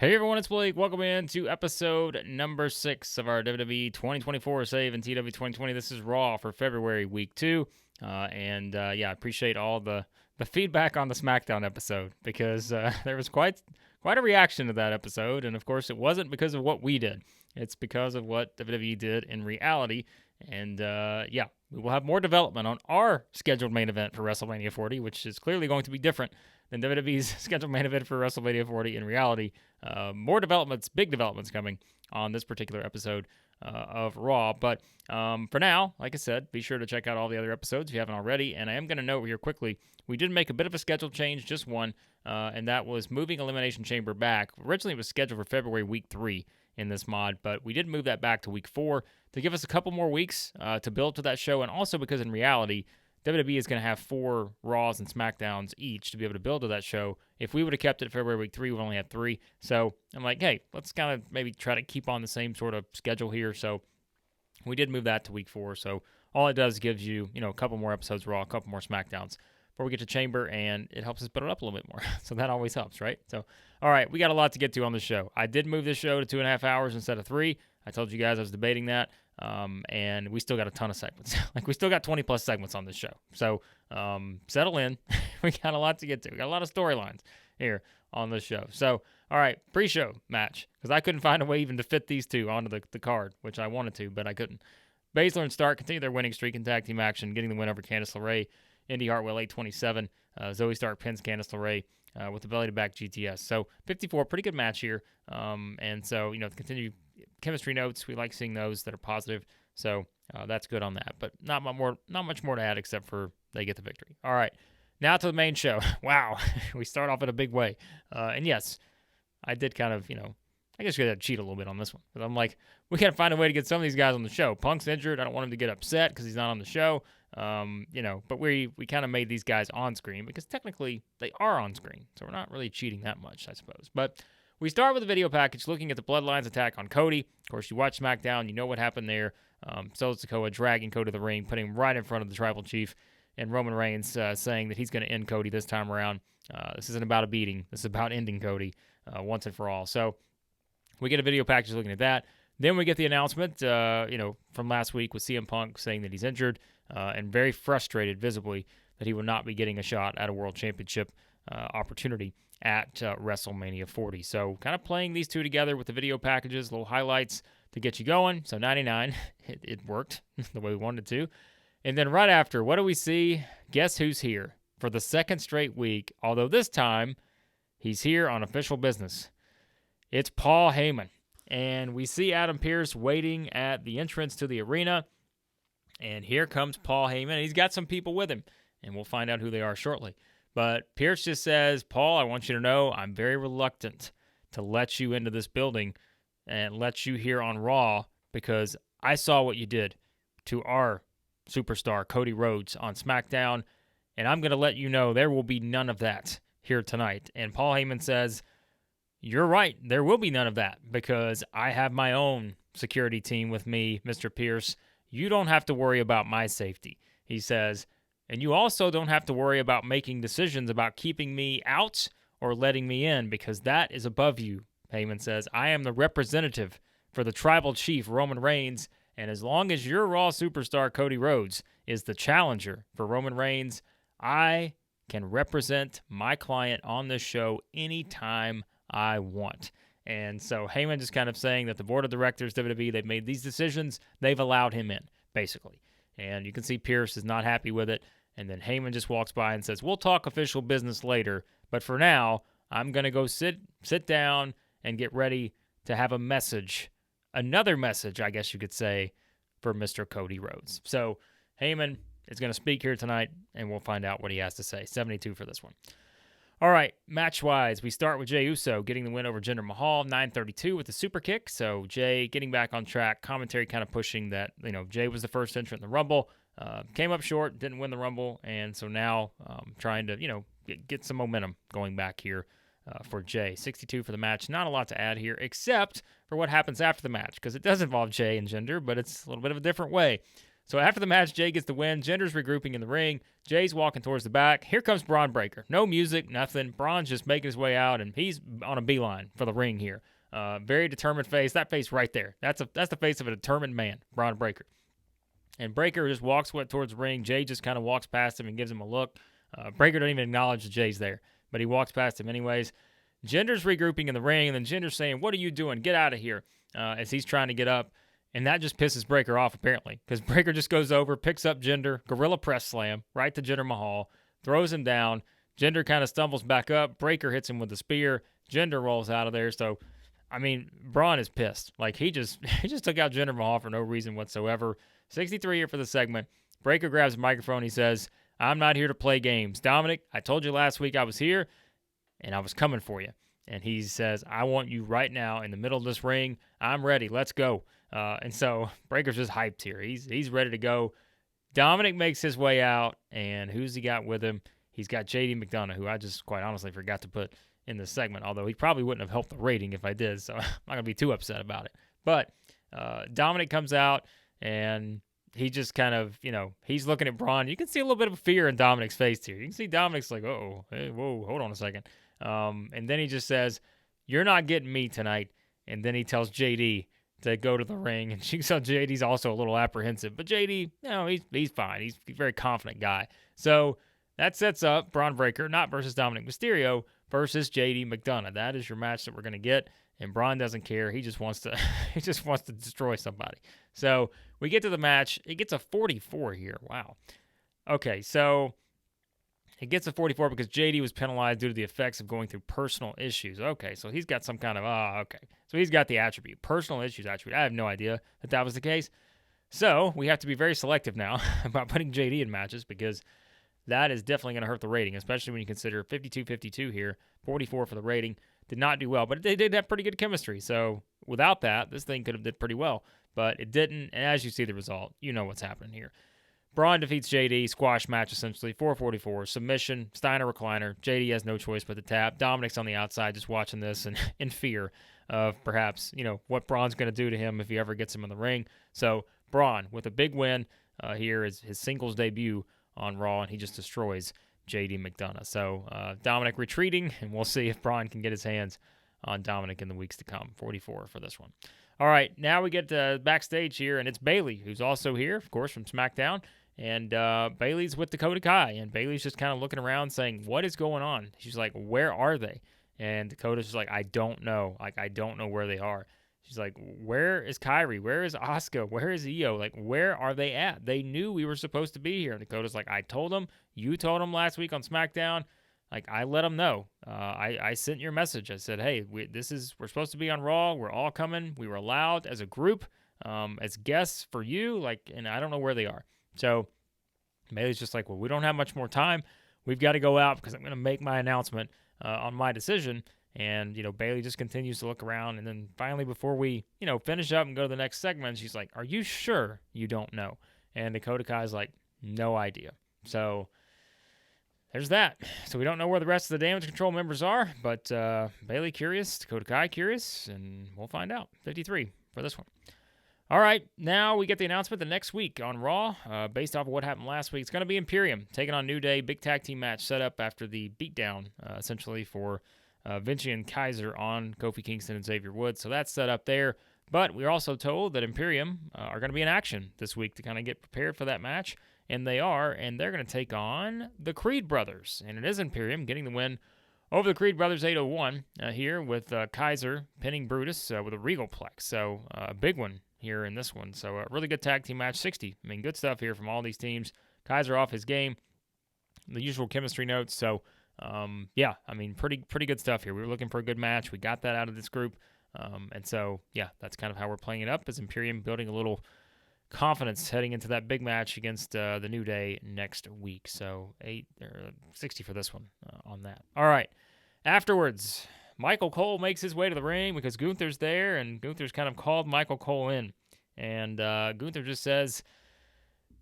Hey everyone, it's Blake. Welcome in to episode number 6 of our WWE 2024 Save and TEW 2020. This is Raw for February week 2. I appreciate all the feedback on the SmackDown episode because there was quite a reaction to that episode. And of course, it wasn't because of what we did. It's because of what WWE did in reality. And we will have more development on our scheduled main event for WrestleMania 40, which is clearly going to be different than WWE's scheduled main event for WrestleMania 40 in reality. More developments, big developments coming on this particular episode of Raw. But for now, like I said, be sure to check out all the other episodes if you haven't already. And I am going to note here quickly, we did make a bit of a schedule change, just one, and that was moving Elimination Chamber back. Originally, it was scheduled for February week 3 in this mod, but we did move that back to week 4 to give us a couple more weeks to build to that show, and also because in reality, WWE is going to have 4 Raws and SmackDowns each to be able to build to that show. If we would have kept it February week 3, we've only had 3. So I'm like, hey, let's kind of maybe try to keep on the same sort of schedule here. So we did move that to week 4. So all it does gives you, a couple more episodes Raw, a couple more SmackDowns before we get to Chamber, and it helps us build it up a little bit more. So that always helps, right? So, all right, we got a lot to get to on the show. I did move this show to 2.5 hours instead of 3. I told you guys I was debating that. And we still got a ton of segments. We still got 20 plus segments on this show. So, settle in. We got a lot to get to. We got a lot of storylines here on this show. So, all right, pre-show match, because I couldn't find a way even to fit these two onto the card, which I wanted to, but I couldn't. Baszler and Stark continue their winning streak in tag team action, getting the win over Candice LeRae. Indy Hartwell 827. Zoe Stark pins Candice LeRae with the belly to back GTS. So 54, pretty good match here. Continue chemistry notes. We like seeing those that are positive. So that's good on that. But not much more to add except for they get the victory. All right, now to the main show. Wow, we start off in a big way. And yes, I did kind of, I guess we got to cheat a little bit on this one. Because I'm like, we got to find a way to get some of these guys on the show. Punk's injured. I don't want him to get upset because he's not on the show. But we kind of made these guys on screen because technically they are on screen. So we're not really cheating that much, I suppose. But we start with a video package looking at the Bloodlines attack on Cody. Of course, you watch SmackDown, you know what happened there. Solo Sikoa dragging Cody to the ring, putting him right in front of the Tribal Chief, and Roman Reigns saying that he's going to end Cody this time around. This isn't about a beating. This is about ending Cody once and for all. So we get a video package looking at that. Then we get the announcement, from last week with CM Punk saying that he's injured and very frustrated visibly that he will not be getting a shot at a World Championship opportunity at WrestleMania 40. So kind of playing these two together with the video packages, little highlights to get you going. So 99, it worked the way we wanted to. And then right after, what do we see? Guess who's here for the second straight week, although this time he's here on official business. It's Paul Heyman. And we see Adam Pearce waiting at the entrance to the arena. And here comes Paul Heyman. He's got some people with him, and we'll find out who they are shortly. But Pearce just says, Paul, I want you to know I'm very reluctant to let you into this building and let you here on Raw because I saw what you did to our superstar, Cody Rhodes, on SmackDown, and I'm going to let you know there will be none of that here tonight. And Paul Heyman says, you're right, there will be none of that because I have my own security team with me, Mr. Pearce. You don't have to worry about my safety, he says. And you also don't have to worry about making decisions about keeping me out or letting me in because that is above you, Heyman says. I am the representative for the Tribal Chief, Roman Reigns, and as long as your Raw superstar, Cody Rhodes, is the challenger for Roman Reigns, I can represent my client on this show anytime I want. And so Heyman just kind of saying that the board of directors, WWE, they've made these decisions. They've allowed him in, basically. And you can see Pearce is not happy with it. And then Heyman just walks by and says, we'll talk official business later. But for now, I'm going to go sit down and get ready to have a message. Another message, I guess you could say, for Mr. Cody Rhodes. So Heyman is going to speak here tonight, and we'll find out what he has to say. 72 for this one. All right, match-wise, we start with Jey Uso getting the win over Jinder Mahal, 9:32 with the super kick. So Jey getting back on track. Commentary kind of pushing that, Jey was the first entrant in the Rumble, came up short, didn't win the Rumble, and so now trying to, get some momentum going back here for Jey. 62 for the match. Not a lot to add here, except for what happens after the match, because it does involve Jey and Jinder, but it's a little bit of a different way. So after the match, Jay gets the win. Jinder's regrouping in the ring. Jay's walking towards the back. Here comes Braun Breaker. No music, nothing. Braun's just making his way out, and he's on a beeline for the ring here. Very determined face. That face right there. That's the face of a determined man, Braun Breaker. And Breaker just walks towards the ring. Jay just kind of walks past him and gives him a look. Breaker doesn't even acknowledge that Jay's there, but he walks past him anyways. Jinder's regrouping in the ring, and then Jinder's saying, "What are you doing? Get out of here," as he's trying to get up. And that just pisses Breaker off, apparently, because Breaker just goes over, picks up Jinder, gorilla press slam, right to Jinder Mahal, throws him down. Jinder kind of stumbles back up. Breaker hits him with the spear. Jinder rolls out of there. So, I mean, Braun is pissed. Like, he just took out Jinder Mahal for no reason whatsoever. 63 here for the segment. Breaker grabs the microphone. He says, "I'm not here to play games. Dominic, I told you last week I was here, and I was coming for you." And he says, "I want you right now in the middle of this ring. I'm ready. Let's go." And so Breaker's just hyped here. He's ready to go. Dominic makes his way out, and who's he got with him? He's got JD McDonough, who I just quite honestly forgot to put in this segment, although he probably wouldn't have helped the rating if I did, so I'm not going to be too upset about it. But Dominic comes out, and he just kind of, he's looking at Braun. You can see a little bit of fear in Dominic's face here. You can see Dominic's like, "Uh-oh, hey, whoa, hold on a second." And then he just says, "You're not getting me tonight." And then he tells JD to go to the ring, and she saw JD's also a little apprehensive, but JD, he's fine. He's a very confident guy. So that sets up Braun Breaker, not versus Dominic Mysterio, versus JD McDonough. That is your match that we're gonna get, and Braun doesn't care. He just wants to, destroy somebody. So we get to the match. It gets a 44 here. Wow. Okay, so it gets a 44 because JD was penalized due to the effects of going through personal issues. Okay, so he's got some kind of, okay. So he's got the attribute, personal issues attribute. I have no idea that was the case. So we have to be very selective now about putting JD in matches because that is definitely going to hurt the rating, especially when you consider 52-52 here, 44 for the rating. Did not do well, but they did have pretty good chemistry. So without that, this thing could have did pretty well, but it didn't. And as you see the result, you know what's happening here. Braun defeats JD, squash match essentially, 444, submission, Steiner recliner. JD has no choice but to tap. Dominic's on the outside just watching this and in fear of perhaps, what Braun's going to do to him if he ever gets him in the ring. So Braun with a big win here is his singles debut on Raw, and he just destroys JD McDonough. So Dominic retreating, and we'll see if Braun can get his hands on Dominic in the weeks to come. 44 for this one. All right, now we get backstage here, and it's Bayley, who's also here, of course, from SmackDown. And Bayley's with Dakota Kai, and Bayley's just kind of looking around saying, "What is going on?" She's like, "Where are they?" And Dakota's just like, "I don't know. I don't know where they are." She's like, "Where is Kyrie? Where is Asuka? Where is Io? Where are they at? They knew we were supposed to be here." And Dakota's like, "I told them. You told them last week on SmackDown. I let them know. I sent your message. I said, hey, we're supposed to be on Raw. We're all coming. We were allowed as a group, as guests for you. And I don't know where they are." So Bayley's just like, "Well, we don't have much more time. We've got to go out because I'm going to make my announcement on my decision." And, Bayley just continues to look around. And then finally, before we, finish up and go to the next segment, she's like, "Are you sure you don't know?" And Dakota Kai's like, "No idea." So there's that. So we don't know where the rest of the Damage Control members are, but Bayley curious, Dakota Kai curious, and we'll find out. 53 for this one. All right, now we get the announcement the next week on Raw, based off of what happened last week. It's going to be Imperium taking on New Day, big tag team match set up after the beatdown, essentially, for Vinci and Kaiser on Kofi Kingston and Xavier Woods. So that's set up there. But we're also told that Imperium are going to be in action this week to kind of get prepared for that match. And they are, and they're going to take on the Creed Brothers. And it is Imperium getting the win over the Creed Brothers 801 here with Kaiser pinning Brutus with a Regal Plex. So a big one here in this one. So a really good tag team match, 60. I mean, good stuff here from all these teams. Kaiser off his game, the usual chemistry notes. So, yeah, I mean, pretty good stuff here. We were looking for a good match. We got that out of this group. And so, yeah, that's kind of how we're playing it up as Imperium building a little confidence heading into that big match against the New Day next week. So 60 for this one on that. All right. Afterwards, Michael Cole makes his way to the ring because Gunther's there, and Gunther's kind of called Michael Cole in. And Gunther just says,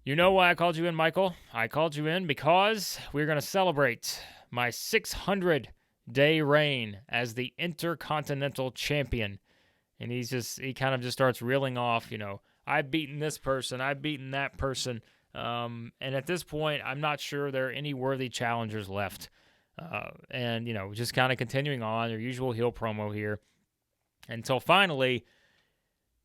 "You know why I called you in, Michael? I called you in because we're going to celebrate my 600-day reign as the Intercontinental Champion." And he kind of just starts reeling off, I've beaten this person, I've beaten that person. And at this point, I'm not sure there are any worthy challengers left. And, just kind of continuing on their usual heel promo here until finally,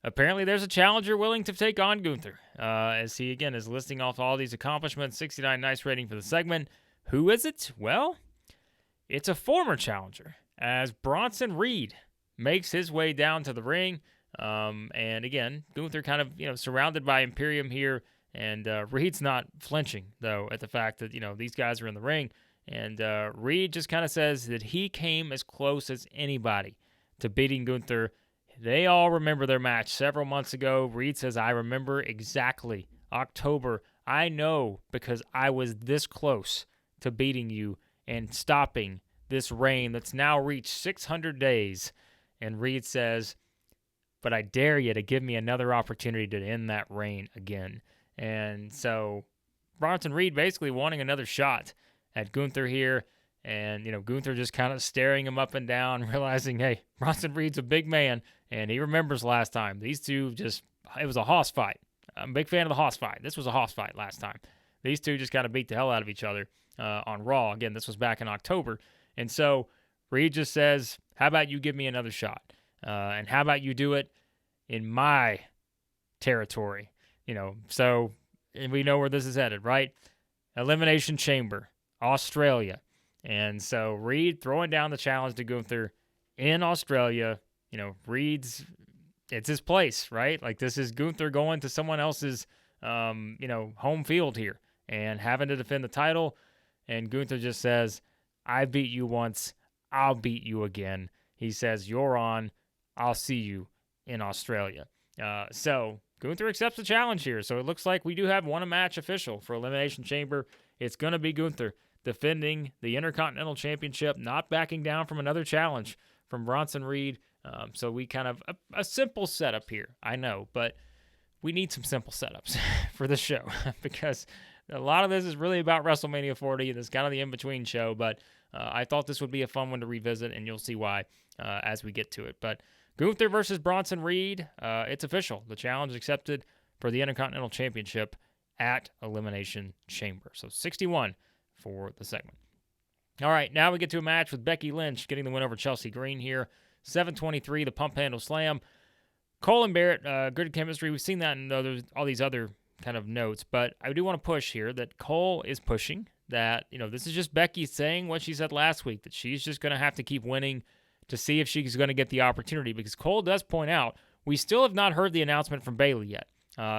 apparently there's a challenger willing to take on Gunther. As he, again, is listing off all these accomplishments, 69 nice rating for the segment. Who is it? Well, it's a former challenger, as Bronson Reed makes his way down to the ring. And again, Gunther kind of, surrounded by Imperium here. And Reed's not flinching, though, at the fact that, these guys are in the ring. And Reed just kind of says that he came as close as anybody to beating Gunther. They all remember their match several months ago. Reed says, I remember exactly. October. I know because I was this close to beating you and stopping this reign that's now reached 600 days. And Reed says, but I dare you to give me another opportunity to end that reign again. And so Bronson Reed basically wanting another shot at Gunther here. And, Gunther just kind of staring him up and down, realizing, hey, Bronson Reed's a big man, and he remembers last time. These two it was a hoss fight. I'm a big fan of the hoss fight. This was a hoss fight last time. These two just kind of beat the hell out of each other on Raw. Again, this was back in October. And so Reed just says, how about you give me another shot? And how about you do it in my territory? So and we know where this is headed, right? Elimination Chamber, Australia. And so Reed throwing down the challenge to Gunther in Australia. It's his place, right? Like, this is Gunther going to someone else's, home field here and having to defend the title. And Gunther just says, I beat you once, I'll beat you again. He says, you're on, I'll see you in Australia. So Gunther accepts the challenge here. So it looks like we do have one match official for Elimination Chamber. It's going to be Gunther defending the Intercontinental Championship, not backing down from another challenge from Bronson Reed. So we kind of, a simple setup here, I know, but we need some simple setups for this show because a lot of this is really about WrestleMania 40, and it's kind of the in-between show, but I thought this would be a fun one to revisit, and you'll see why as we get to it. But Gunther versus Bronson Reed, it's official. The challenge is accepted for the Intercontinental Championship at Elimination Chamber. So 61 for the segment. All right, now we get to a match with Becky Lynch getting the win over Chelsea Green here. 7:23, the pump handle slam. Cole and Barrett, good chemistry. We've seen that in all these other kind of notes, but I do want to push here that Cole is pushing that, this is just Becky saying what she said last week, that she's just going to have to keep winning to see if she's going to get the opportunity, because Cole does point out we still have not heard the announcement from Bayley yet.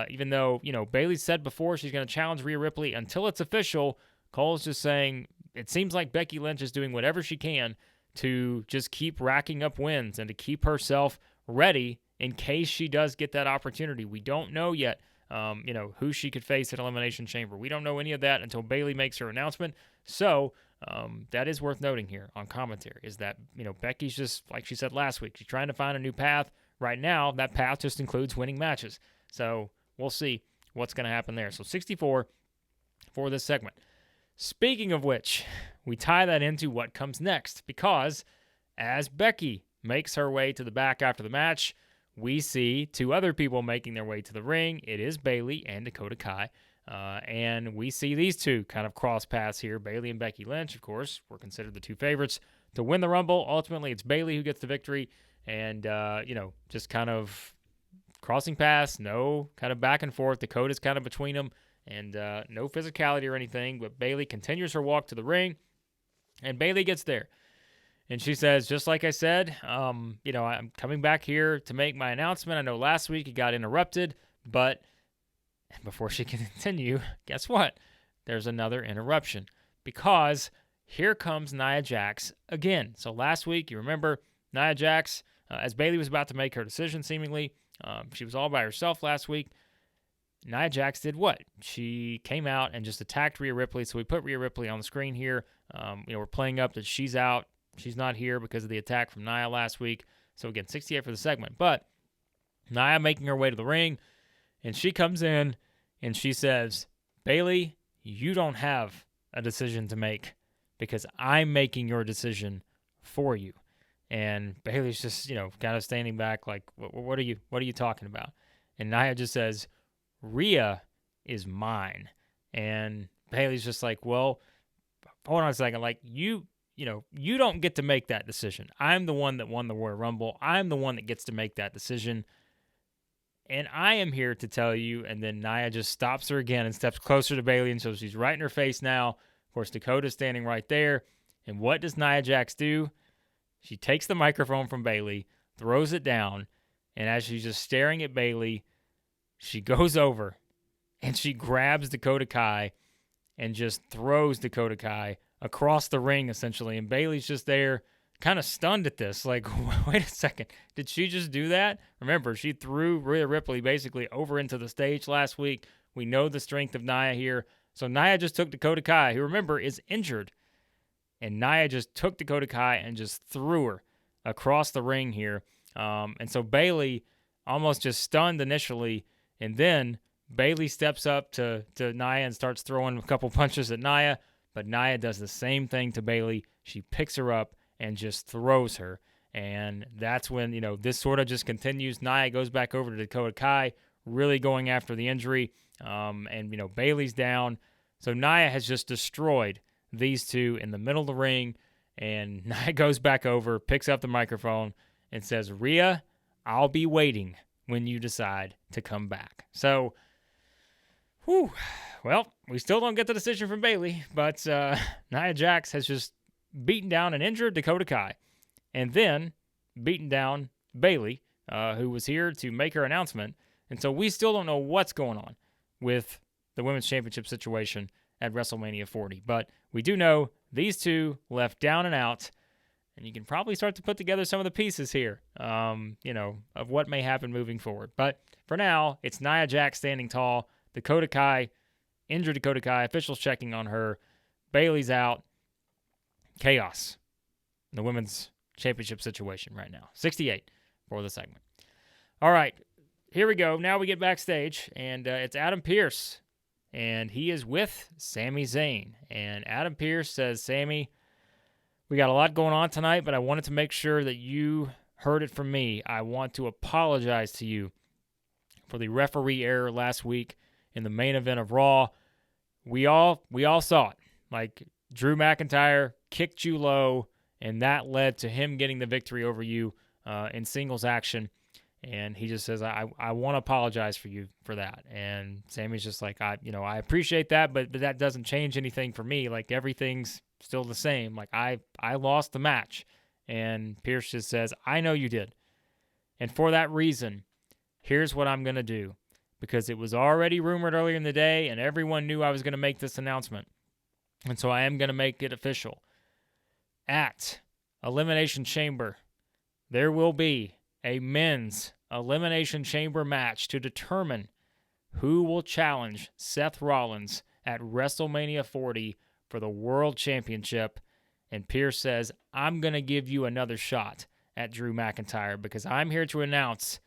Even though, Bayley said before she's going to challenge Rhea Ripley until it's official, Cole's just saying it seems like Becky Lynch is doing whatever she can to just keep racking up wins and to keep herself ready in case she does get that opportunity. We don't know yet, who she could face at Elimination Chamber. We don't know any of that until Bayley makes her announcement. So that is worth noting here on commentary, is that, Becky's just, like she said last week, she's trying to find a new path. Right now, that path just includes winning matches. So we'll see what's going to happen there. So 64 for this segment. Speaking of which, we tie that into what comes next, because as Becky makes her way to the back after the match, we see two other people making their way to the ring. It is Bayley and Dakota Kai. And we see these two kind of cross paths here. Bayley and Becky Lynch, of course, were considered the two favorites to win the Rumble. Ultimately, it's Bayley who gets the victory. And, just kind of crossing paths, no kind of back and forth. Dakota's kind of between them, and no physicality or anything. But Bayley continues her walk to the ring, and Bayley gets there. And she says, just like I said, I'm coming back here to make my announcement. I know last week it got interrupted, but before she can continue, guess what? There's another interruption, because here comes Nia Jax again. So last week, you remember, Nia Jax, as Bayley was about to make her decision, seemingly, she was all by herself last week. Nia Jax did what? She came out and just attacked Rhea Ripley. So we put Rhea Ripley on the screen here. We're playing up that she's out. She's not here because of the attack from Nia last week. So again, 68 for the segment. But Nia making her way to the ring, and she comes in and she says, Bayley, you don't have a decision to make because I'm making your decision for you. And Bayley's just, kind of standing back like, what are you talking about? And Nia just says, Rhea is mine. And Bayley's just like, well, hold on a second. Like, you don't get to make that decision. I'm the one that won the Royal Rumble. I'm the one that gets to make that decision. And I am here to tell you. And then Nia just stops her again and steps closer to Bayley. And so she's right in her face now. Of course, Dakota's standing right there. And what does Nia Jax do? She takes the microphone from Bayley, throws it down. And as she's just staring at Bayley, she goes over and she grabs Dakota Kai and just throws Dakota Kai across the ring, essentially. And Bayley's just there, kind of stunned at this. Like, wait a second. Did she just do that? Remember, she threw Rhea Ripley basically over into the stage last week. We know the strength of Nia here. So Nia just took Dakota Kai, who, remember, is injured. And Nia just took Dakota Kai and just threw her across the ring here. And so Bayley almost just stunned initially. And then Bayley steps up to Nia and starts throwing a couple punches at Nia. But Nia does the same thing to Bayley. She picks her up and just throws her. And that's when, this sort of just continues. Nia goes back over to Dakota Kai, really going after the injury. And Bayley's down. So Nia has just destroyed these two in the middle of the ring. And Nia goes back over, picks up the microphone, and says, Rhea, I'll be waiting when you decide to come back. So, well, we still don't get the decision from Bayley, but Nia Jax has just beaten down and injured Dakota Kai, and then beaten down Bayley, who was here to make her announcement. And so we still don't know what's going on with the Women's Championship situation at WrestleMania 40. But we do know these two left down and out, and you can probably start to put together some of the pieces here, of what may happen moving forward. But for now, it's Nia Jax standing tall, Dakota Kai, injured Dakota Kai, officials checking on her, Bayley's out, chaos in the Women's Championship situation right now. 68 for the segment. All right, here we go. Now we get backstage, and it's Adam Pearce, and he is with Sami Zayn. And Adam Pearce says, Sami, we got a lot going on tonight, but I wanted to make sure that you heard it from me. I want to apologize to you for the referee error last week in the main event of Raw. We all saw it. Like, Drew McIntyre kicked you low, and that led to him getting the victory over you in singles action. And he just says, I want to apologize for you for that. And Sami's just like, I appreciate that, but that doesn't change anything for me. Like, everything's still the same. Like, I lost the match. And Pearce just says, I know you did. And for that reason, here's what I'm going to do. Because it was already rumored earlier in the day, and everyone knew I was going to make this announcement. And so I am going to make it official. At Elimination Chamber, there will be a men's Elimination Chamber match to determine who will challenge Seth Rollins at WrestleMania 40 for the World Championship. And Pearce says, I'm going to give you another shot at Drew McIntyre because I'm here to announce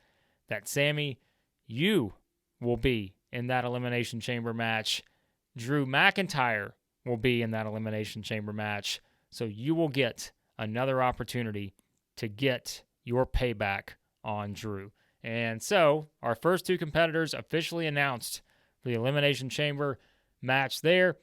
that, Sami, you will be in that Elimination Chamber match. Drew McIntyre will be in that Elimination Chamber match. So you will get another opportunity to get your payback on Drew. And so our first two competitors officially announced for the Elimination Chamber match there.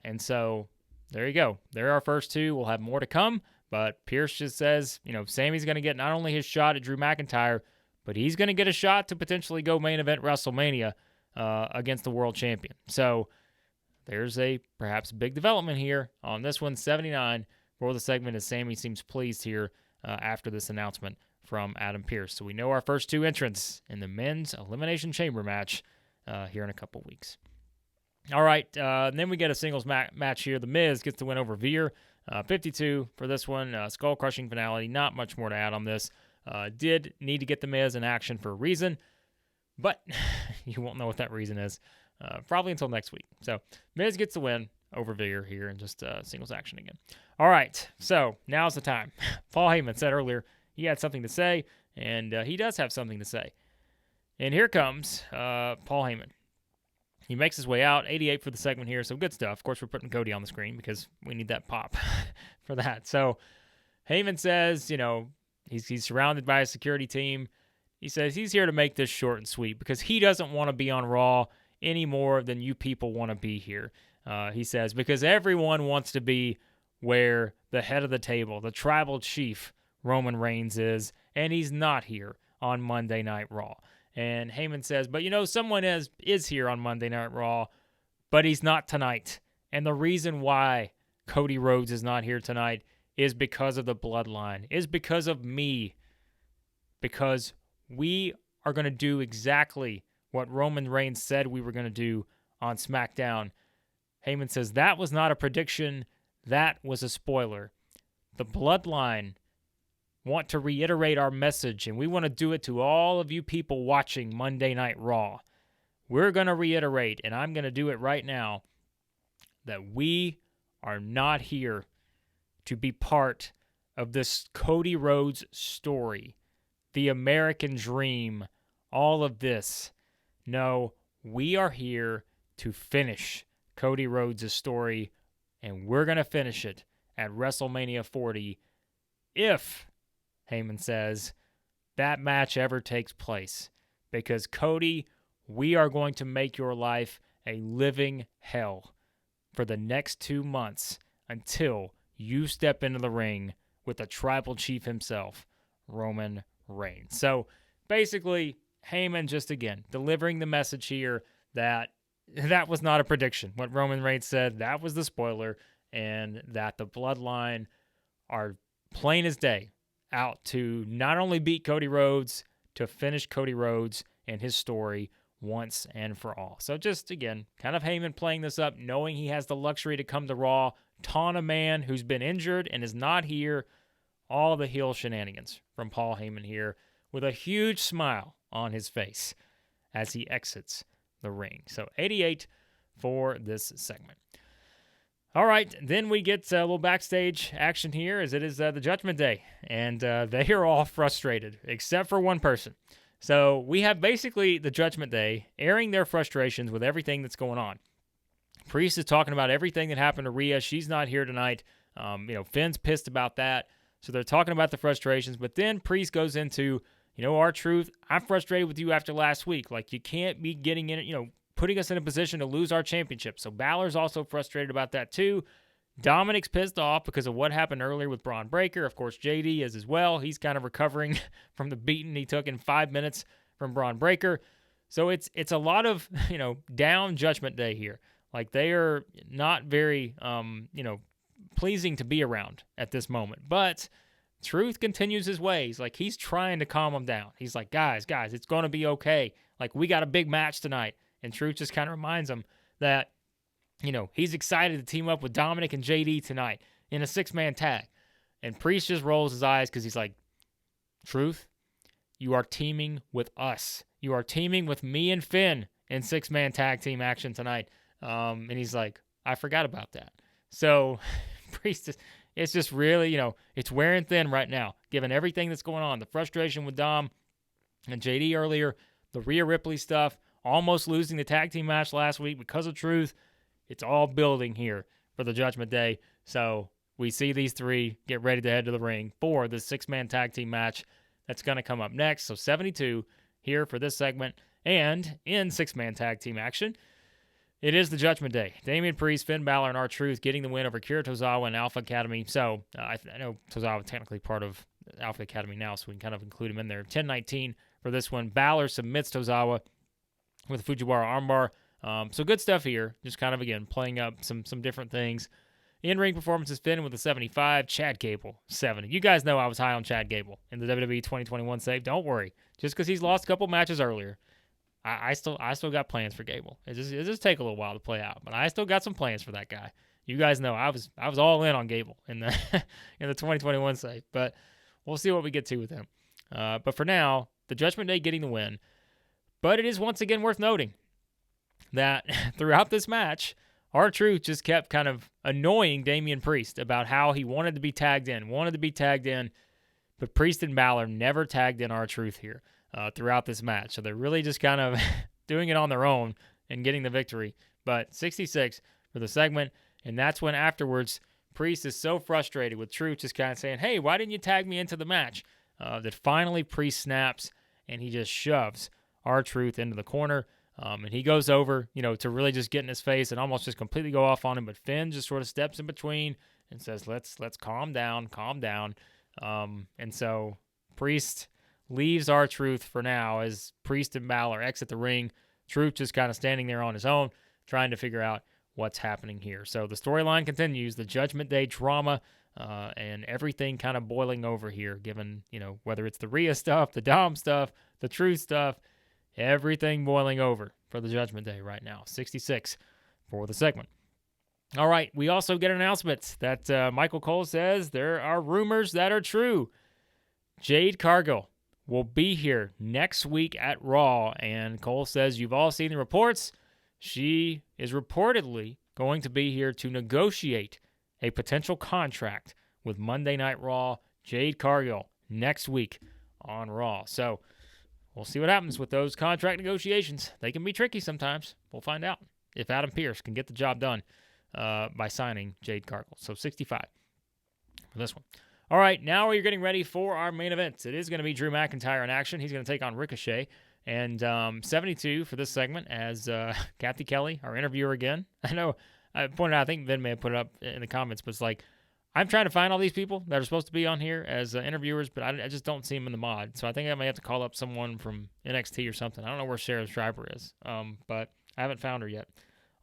And so there you go. They're our first two. We'll have more to come. But Pearce just says, Sami's going to get not only his shot at Drew McIntyre, but he's going to get a shot to potentially go main event WrestleMania against the world champion. So there's a perhaps big development here on this one. 79 for the segment as Sami seems pleased here after this announcement from Adam Pearce. So we know our first two entrants in the men's Elimination Chamber match here in a couple weeks. All right, then we get a singles match here. The Miz gets the win over Veer. 52 for this one. Skull-crushing finale. Not much more to add on this. Did need to get the Miz in action for a reason, but you won't know what that reason is probably until next week. So Miz gets the win over Veer here in just singles action again. All right, so now's the time. Paul Heyman said earlier he had something to say, and he does have something to say. And here comes Paul Heyman. He makes his way out, 88 for the segment here, so good stuff. Of course, we're putting Cody on the screen because we need that pop for that. So Heyman says, he's surrounded by a security team, He says he's here to make this short and sweet because he doesn't want to be on Raw any more than you people want to be here. He says, because everyone wants to be where the head of the table, the tribal chief, Roman Reigns is, and he's not here on Monday Night Raw. And Heyman says, but someone is here on Monday Night Raw, but he's not tonight. And the reason why Cody Rhodes is not here tonight is because of the bloodline, is because of me. Because we are going to do exactly what Roman Reigns said we were going to do on SmackDown. Heyman says that was not a prediction, that was a spoiler. The bloodline want to reiterate our message, and we want to do it to all of you people watching Monday Night Raw. We're going to reiterate, and I'm going to do it right now, that we are not here to be part of this Cody Rhodes story, the American dream, all of this. No, we are here to finish Cody Rhodes' story, and we're going to finish it at WrestleMania 40 if, Heyman says, that match ever takes place. Because, Cody, we are going to make your life a living hell for the next 2 months until you step into the ring with the tribal chief himself, Roman Reigns. So, basically, Heyman just, again, delivering the message here that was not a prediction. What Roman Reigns said, that was the spoiler, and that the bloodline are plain as day out to not only beat Cody Rhodes, to finish Cody Rhodes and his story once and for all. So just, again, kind of Heyman playing this up, knowing he has the luxury to come to Raw, taunt a man who's been injured and is not here. All the heel shenanigans from Paul Heyman here with a huge smile on his face as he exits the ring. So 88 for this segment. All right, then we get a little backstage action here as it is the Judgment Day, and they are all frustrated except for one person. So we have basically the Judgment Day airing their frustrations with everything that's going on. Priest is talking about everything that happened to Rhea. She's not here tonight. Finn's pissed about that. So they're talking about the frustrations, but then Priest goes into, R-Truth, I'm frustrated with you after last week. Like, you can't be getting in it, putting us in a position to lose our championship. So Balor's also frustrated about that too. Dominic's pissed off because of what happened earlier with Braun Breaker. Of course, JD is as well. He's kind of recovering from the beating he took in 5 minutes from Braun Breaker. So it's a lot of, down Judgment Day here. Like, they are not very, pleasing to be around at this moment. But Truth continues his ways. Like, he's trying to calm them down. He's like, guys, it's going to be okay. Like, we got a big match tonight. And Truth just kind of reminds him that, he's excited to team up with Dominic and JD tonight in a 6-man tag. And Priest just rolls his eyes because he's like, Truth, you are teaming with us. You are teaming with me and Finn in 6-man tag team action tonight. And he's like, I forgot about that. So Priest, it's just really, it's wearing thin right now, given everything that's going on. The frustration with Dom and JD earlier, the Rhea Ripley stuff, almost losing the tag team match last week because of Truth. It's all building here for the Judgment Day. So we see these three get ready to head to the ring for the 6-man tag team match that's going to come up next. So 72 here for this segment. And in 6-man tag team action, it is the Judgment Day. Damian Priest, Finn Balor, and R-Truth getting the win over Kira Tozawa and Alpha Academy. So I know Tozawa is technically part of Alpha Academy now, so we can kind of include him in there. 10-19 for this one. Balor submits Tozawa with a Fujiwara armbar. So good stuff here. Just kind of, again, playing up some different things. In-ring performances, Finn with a 75. Chad Gable, 70. You guys know I was high on Chad Gable in the WWE 2021 save. Don't worry. Just because he's lost a couple matches earlier, I still got plans for Gable. It just take a little while to play out, but I still got some plans for that guy. You guys know I was all in on Gable in the in the 2021 save, but we'll see what we get to with him. But for now, the Judgment Day getting the win. But it is once again worth noting that throughout this match, R-Truth just kept kind of annoying Damian Priest about how he wanted to be tagged in, but Priest and Balor never tagged in R-Truth here throughout this match. So they're really just kind of doing it on their own and getting the victory. But 66 for the segment, and that's when afterwards Priest is so frustrated with Truth just kind of saying, hey, why didn't you tag me into the match? That finally Priest snaps and he just shoves R-Truth into the corner. And he goes over, to really just get in his face and almost just completely go off on him. But Finn just sort of steps in between and says, let's calm down. And so Priest leaves R-Truth for now as Priest and Balor exit the ring. Truth just kind of standing there on his own, trying to figure out what's happening here. So the storyline continues, the Judgment Day drama, and everything kind of boiling over here, given, whether it's the Rhea stuff, the Dom stuff, the Truth stuff, everything boiling over for the Judgment Day right now. 66 for the segment. All right, we also get an announcement that Michael Cole says there are rumors that are true. Jade Cargill will be here next week at Raw, and Cole says you've all seen the reports. She is reportedly going to be here to negotiate a potential contract with Monday Night Raw. Jade Cargill next week on Raw. So we'll see what happens with those contract negotiations. They can be tricky sometimes. We'll find out if Adam Pearce can get the job done by signing Jade Cargill. So 65 for this one. All right, now we're getting ready for our main event. It is going to be Drew McIntyre in action. He's going to take on Ricochet. And 72 for this segment as Kathy Kelly, our interviewer again. I know I pointed out, I think Vin may have put it up in the comments, but it's like, I'm trying to find all these people that are supposed to be on here as interviewers, but I just don't see them in the mod. So I think I may have to call up someone from NXT or something. I don't know where Sarah Schreiber is, but I haven't found her yet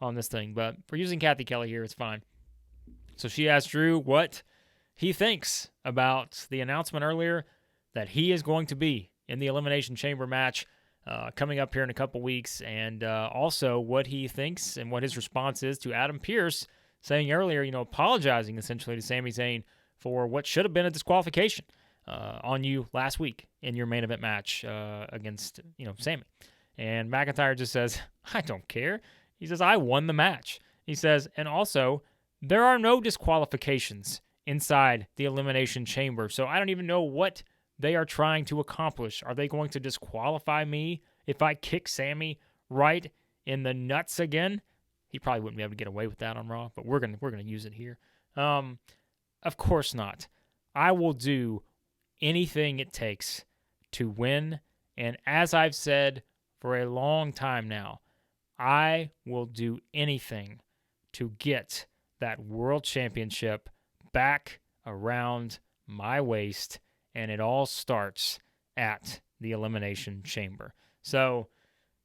on this thing. But for using Kathy Kelly here, it's fine. So she asked Drew what he thinks about the announcement earlier that he is going to be in the Elimination Chamber match coming up here in a couple weeks, and also what he thinks and what his response is to Adam Pearce saying earlier, apologizing essentially to Sami Zayn for what should have been a disqualification on you last week in your main event match against, Sami. And McIntyre just says, I don't care. He says, I won the match. He says, and also, there are no disqualifications inside the Elimination Chamber, so I don't even know what they are trying to accomplish. Are they going to disqualify me if I kick Sami right in the nuts again? He probably wouldn't be able to get away with that on Raw, but we're gonna use it here. Of course not. I will do anything it takes to win, and as I've said for a long time now, I will do anything to get that World Championship back around my waist, and it all starts at the Elimination Chamber. So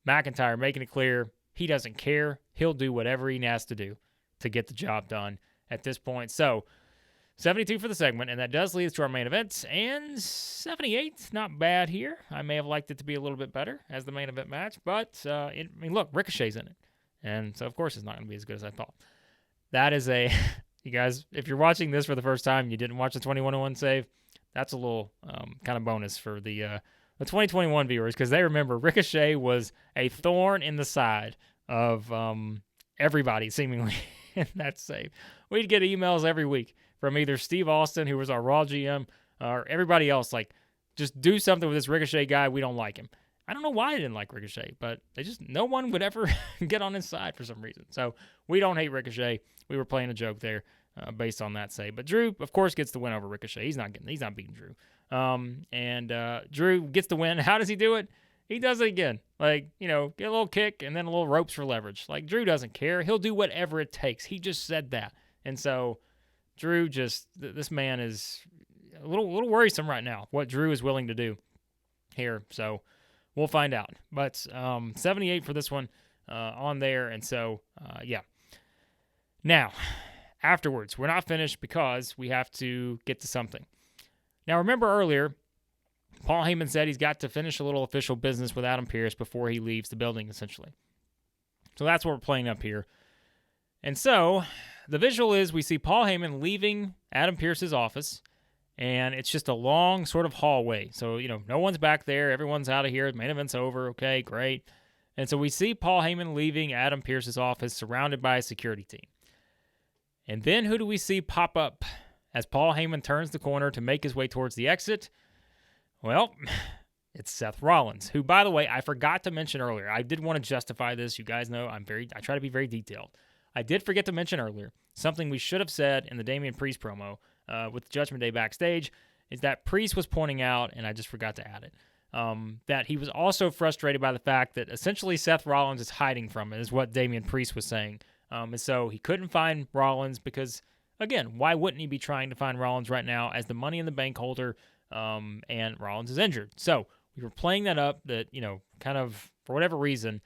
McIntyre making it clear he doesn't care. He'll do whatever he has to do to get the job done at this point. So 72 for the segment, and that does lead us to our main event. And 78, not bad here. I may have liked it to be a little bit better as the main event match, but look, Ricochet's in it. And so, of course, it's not going to be as good as I thought. That is you guys, if you're watching this for the first time, you didn't watch the 2101 save, that's a little kind of bonus for the 2021 viewers, because they remember Ricochet was a thorn in the side of everybody, seemingly, in that save. We'd get emails every week from either Steve Austin, who was our Raw GM, or everybody else, like, just do something with this Ricochet guy. We don't like him. I don't know why I didn't like Ricochet, but no one would ever get on his side for some reason. So we don't hate Ricochet. We were playing a joke there based on that save. But Drew, of course, gets the win over Ricochet. He's not beating Drew. Drew gets the win. How does he do it? He does it again. Like, get a little kick and then a little ropes for leverage. Like, Drew doesn't care. He'll do whatever it takes. He just said that. And so Drew this man is a little worrisome right now, what Drew is willing to do here. So we'll find out. But 78 for this one on there. And so, yeah. Now, afterwards, we're not finished because we have to get to something. Now, remember earlier, Paul Heyman said he's got to finish a little official business with Adam Pearce before he leaves the building, essentially. So that's what we're playing up here. And so the visual is we see Paul Heyman leaving Adam Pearce's office, and it's just a long sort of hallway. So, no one's back there. Everyone's out of here. The main event's over. Okay, great. And so we see Paul Heyman leaving Adam Pearce's office surrounded by a security team. And then who do we see pop up as Paul Heyman turns the corner to make his way towards the exit? Well, it's Seth Rollins, who, by the way, I forgot to mention earlier. I did want to justify this. You guys know I try to be very detailed. I did forget to mention earlier something we should have said in the Damian Priest promo with Judgment Day backstage, is that Priest was pointing out, and I just forgot to add it, that he was also frustrated by the fact that essentially Seth Rollins is hiding from it, is what Damian Priest was saying. And so he couldn't find Rollins because, again, why wouldn't he be trying to find Rollins right now as the Money in the Bank holder, and Rollins is injured? So we were playing that up that, kind of for whatever reason,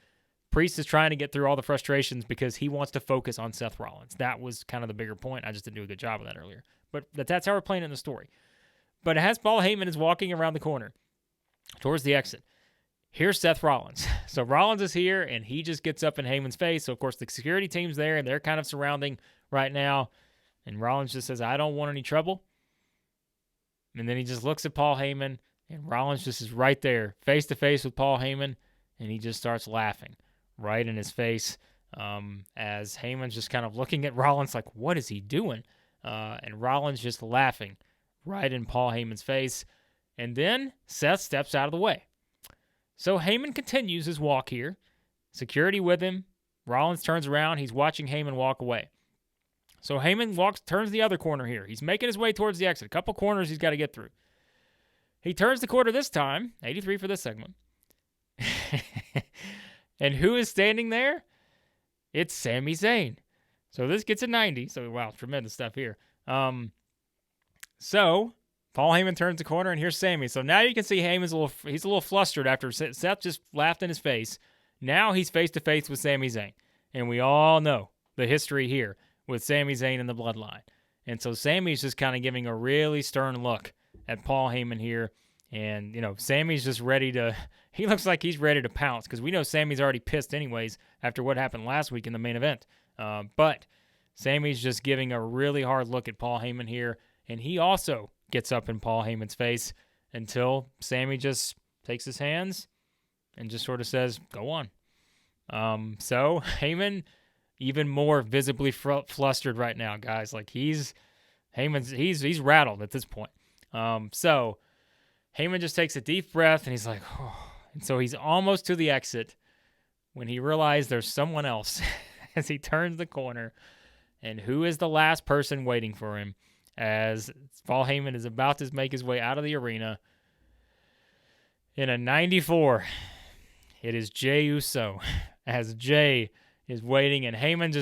Priest is trying to get through all the frustrations because he wants to focus on Seth Rollins. That was kind of the bigger point. I just didn't do a good job of that earlier. But that's how we're playing it in the story. But as Paul Heyman is walking around the corner towards the exit, here's Seth Rollins. So Rollins is here, and he just gets up in Heyman's face. So, of course, the security team's there, and they're kind of surrounding right now. And Rollins just says, I don't want any trouble. And then he just looks at Paul Heyman, and Rollins just is right there, face-to-face with Paul Heyman, and he just starts laughing right in his face as Heyman's just kind of looking at Rollins like, what is he doing? And Rollins just laughing right in Paul Heyman's face. And then Seth steps out of the way. So Heyman continues his walk here. Security with him. Rollins turns around. He's watching Heyman walk away. So Heyman turns the other corner here. He's making his way towards the exit. A couple corners he's got to get through. He turns the corner this time. 83 for this segment. And who is standing there? It's Sami Zayn. So this gets a 90. So, wow, tremendous stuff here. So Paul Heyman turns the corner, and here's Sami. So now you can see Heyman's he's a little flustered after Seth just laughed in his face. Now he's face-to-face with Sami Zayn. And we all know the history here with Sami Zayn and the Bloodline. And so Sami's just kind of giving a really stern look at Paul Heyman here. And, Sami's just ready to – he looks like he's ready to pounce because we know Sami's already pissed anyways after what happened last week in the main event. But Sami's just giving a really hard look at Paul Heyman here. And he also gets up in Paul Heyman's face until Sami just takes his hands and just sort of says, go on. So Heyman even more visibly flustered right now, guys. Like he's rattled at this point. So Heyman just takes a deep breath and he's like, oh. And so he's almost to the exit when he realized there's someone else as he turns the corner. And who is the last person waiting for him as Paul Heyman is about to make his way out of the arena? In a 94, it is Jey Uso as Jey is waiting. And Heyman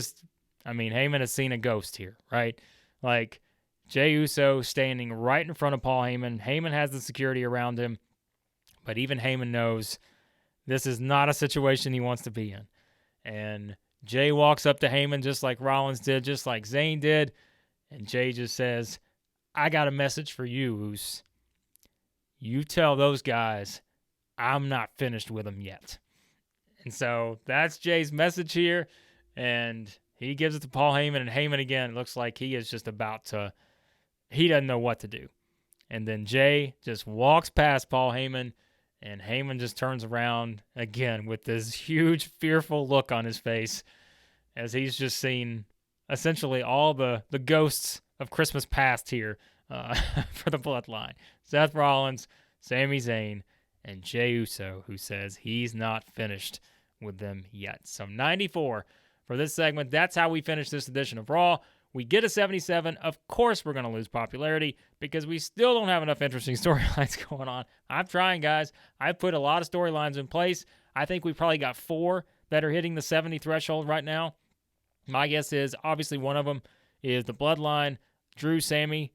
Heyman has seen a ghost here, right? Like Jey Uso standing right in front of Paul Heyman. Heyman has the security around him. But even Heyman knows this is not a situation he wants to be in. And Jey walks up to Heyman just like Rollins did, just like Zayn did. And Jey just says, I got a message for you, Us. You tell those guys I'm not finished with them yet. And so that's Jey's message here. And he gives it to Paul Heyman. And Heyman, again, looks like he is just about to, he doesn't know what to do. And then Jey just walks past Paul Heyman. And Heyman just turns around again with this huge, fearful look on his face as he's just seen essentially all the ghosts of Christmas past here for the Bloodline. Seth Rollins, Sami Zayn, and Jey Uso, who says he's not finished with them yet. So 94 for this segment. That's how we finish this edition of Raw. We get a 77. Of course we're going to lose popularity because we still don't have enough interesting storylines going on. I'm trying, guys. I've put a lot of storylines in place. I think we probably got 4 that are hitting the 70 threshold right now. My guess is obviously one of them is the Bloodline, Drew, Sami,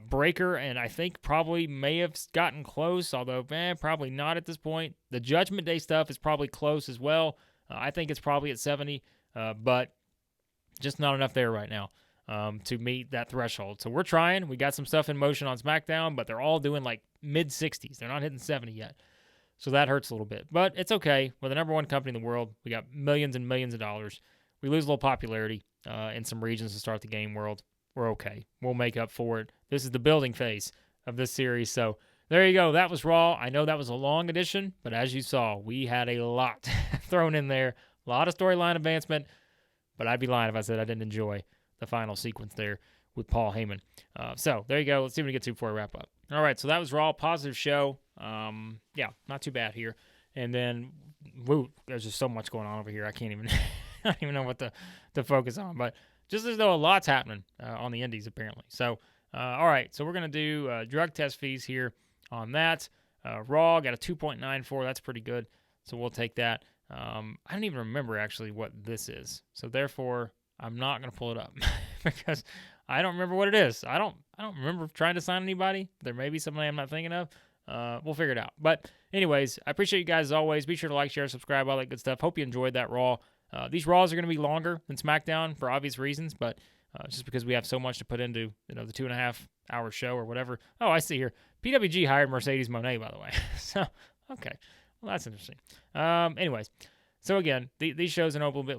Breaker, and I think probably may have gotten close, although probably not at this point. The Judgment Day stuff is probably close as well. I think it's probably at 70, but just not enough there right now. To meet that threshold. So we're trying. We got some stuff in motion on SmackDown, but they're all doing like mid-60s. They're not hitting 70 yet. So that hurts a little bit. But it's okay. We're the number one company in the world. We got millions and millions of dollars. We lose a little popularity in some regions to start the game world. We're okay. We'll make up for it. This is the building phase of this series. So there you go. That was Raw. I know that was a long edition, but as you saw, we had a lot thrown in there. A lot of storyline advancement, but I'd be lying if I said I didn't enjoy the final sequence there with Paul Heyman. So there you go. Let's see what we get to before we wrap up. All right, so that was Raw. Positive show. Not too bad here. And then, there's just so much going on over here. I don't even know what to focus on. But just as though a lot's happening on the indies, apparently. So, all right, so we're going to do drug test fees here on that. Raw got a 2.94. That's pretty good. So we'll take that. I don't even remember actually what this is. So therefore, I'm not going to pull it up because I don't remember what it is. I don't remember trying to sign anybody. There may be somebody I'm not thinking of. We'll figure it out. But anyways, I appreciate you guys as always. Be sure to like, share, subscribe, all that good stuff. Hope you enjoyed that Raw. These Raws are going to be longer than SmackDown for obvious reasons, but just because we have so much to put into the 2.5 hour show or whatever. Oh, I see here. PWG hired Mercedes Moné, by the way. So, okay. Well, that's interesting. Anyways, so again, these shows are a little bit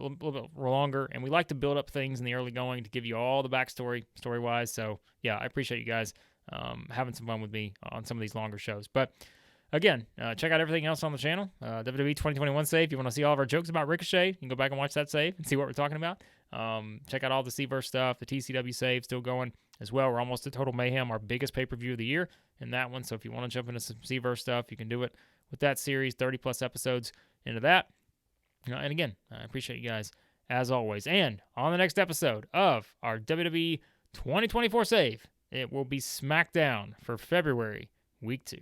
longer, and we like to build up things in the early going to give you all the backstory, story-wise. So, yeah, I appreciate you guys having some fun with me on some of these longer shows. But, again, check out everything else on the channel. WWE 2021 save. If you want to see all of our jokes about Ricochet, you can go back and watch that save and see what we're talking about. Check out all the C-Verse stuff. The TCW save still going as well. We're almost to Total Mayhem, our biggest pay-per-view of the year in that one. So if you want to jump into some C-Verse stuff, you can do it with that series, 30-plus episodes into that. And again, I appreciate you guys as always. And on the next episode of our WWE 2024 save, it will be SmackDown for February, week 2.